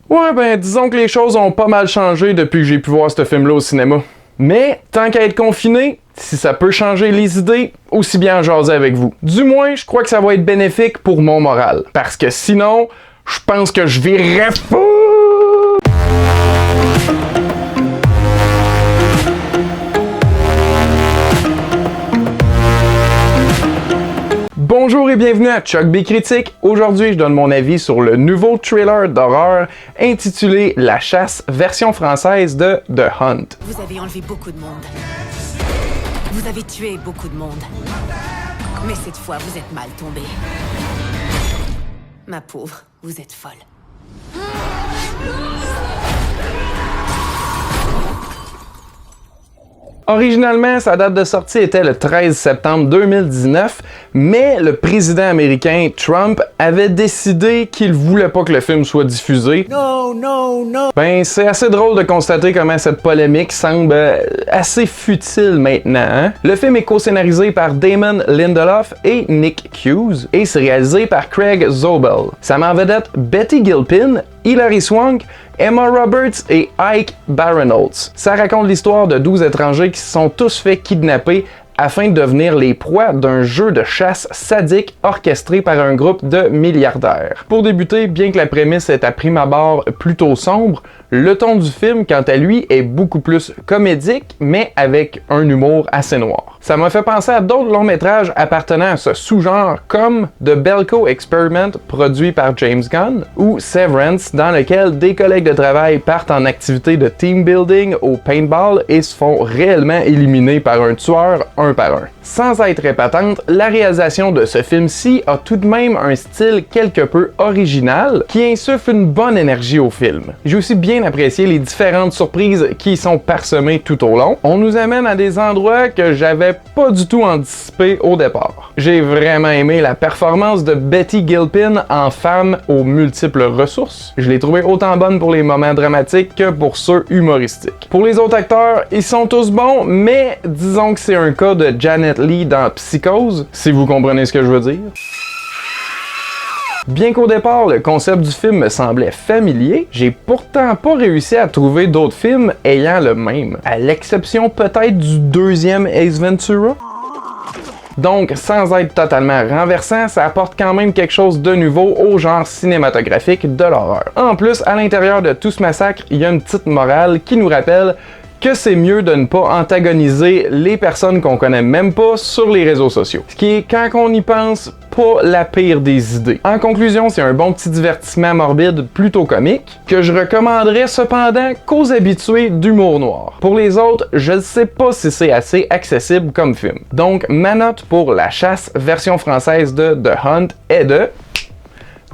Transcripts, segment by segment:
Ouais, ben disons que les choses ont pas mal changé depuis que j'ai pu voir ce film-là au cinéma. Mais, tant qu'à être confiné, si ça peut changer les idées, aussi bien en jaser avec vous. Du moins, je crois que ça va être bénéfique pour mon moral. Parce que sinon, je pense que je virerais fou! Bonjour et bienvenue à Chuck B Critique. Aujourd'hui, je donne mon avis sur le nouveau thriller d'horreur intitulé La Chasse, version française de The Hunt. Vous avez enlevé beaucoup de monde. Vous avez tué beaucoup de monde. Mais cette fois, vous êtes mal tombé. Ma pauvre, vous êtes folle. Originalement, sa date de sortie était le 13 septembre 2019, mais le président américain Trump avait décidé qu'il voulait pas que le film soit diffusé. Non. Ben, c'est assez drôle de constater comment cette polémique semble assez futile maintenant. Hein? Le film est co-scénarisé par Damon Lindelof et Nick Cuse, et c'est réalisé par Craig Zobel. Ça met en vedette Betty Gilpin, Hilary Swank, Emma Roberts et Ike Barinholtz. Ça raconte l'histoire de 12 étrangers qui se sont tous fait kidnapper afin de devenir les proies d'un jeu de chasse sadique orchestré par un groupe de milliardaires. Pour débuter, bien que la prémisse est à prime abord plutôt sombre, le ton du film, quant à lui, est beaucoup plus comédique, mais avec un humour assez noir. Ça m'a fait penser à d'autres longs métrages appartenant à ce sous-genre, comme The Belko Experiment, produit par James Gunn, ou Severance, dans lequel des collègues de travail partent en activité de team building au paintball et se font réellement éliminer par un tueur un par un. Sans être épatante, la réalisation de ce film-ci a tout de même un style quelque peu original qui insuffle une bonne énergie au film. J'ai aussi bien apprécié les différentes surprises qui y sont parsemées tout au long. On nous amène à des endroits que j'avais pas du tout anticipé au départ. J'ai vraiment aimé la performance de Betty Gilpin en femme aux multiples ressources. Je l'ai trouvée autant bonne pour les moments dramatiques que pour ceux humoristiques. Pour les autres acteurs, ils sont tous bons, mais disons que c'est un cas de Janet Leigh dans Psychose, si vous comprenez ce que je veux dire. Bien qu'au départ, le concept du film me semblait familier, j'ai pourtant pas réussi à trouver d'autres films ayant le même, à l'exception peut-être du deuxième Ace Ventura. Donc, sans être totalement renversant, ça apporte quand même quelque chose de nouveau au genre cinématographique de l'horreur. En plus, à l'intérieur de tout ce massacre, il y a une petite morale qui nous rappelle que c'est mieux de ne pas antagoniser les personnes qu'on connaît même pas sur les réseaux sociaux. Ce qui est, quand on y pense, pas la pire des idées. En conclusion, c'est un bon petit divertissement morbide plutôt comique, que je recommanderais cependant qu'aux habitués d'humour noir. Pour les autres, je ne sais pas si c'est assez accessible comme film. Donc, ma note pour La Chasse, version française de The Hunt, est de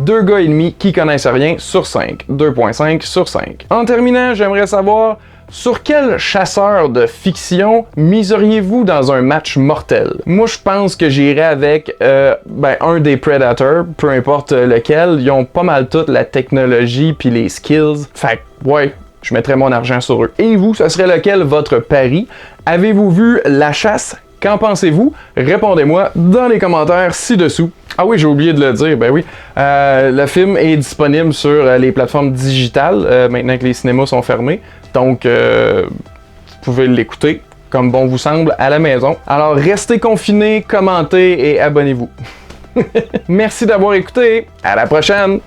2 gars et demi qui connaissent rien sur 5. 2.5 sur 5. En terminant, j'aimerais savoir sur quel chasseur de fiction miseriez-vous dans un match mortel? Moi, je pense que j'irais avec un des Predators, peu importe lequel. Ils ont pas mal toute la technologie puis les skills. Fait que, ouais, je mettrais mon argent sur eux. Et vous, ce serait lequel votre pari? Avez-vous vu La Chasse? Qu'en pensez-vous? Répondez-moi dans les commentaires ci-dessous. Ah oui, j'ai oublié de le dire, ben oui. Le film est disponible sur les plateformes digitales, maintenant que les cinémas sont fermés. Donc, vous pouvez l'écouter comme bon vous semble à la maison. Alors, restez confinés, commentez et abonnez-vous. Merci d'avoir écouté. À la prochaine!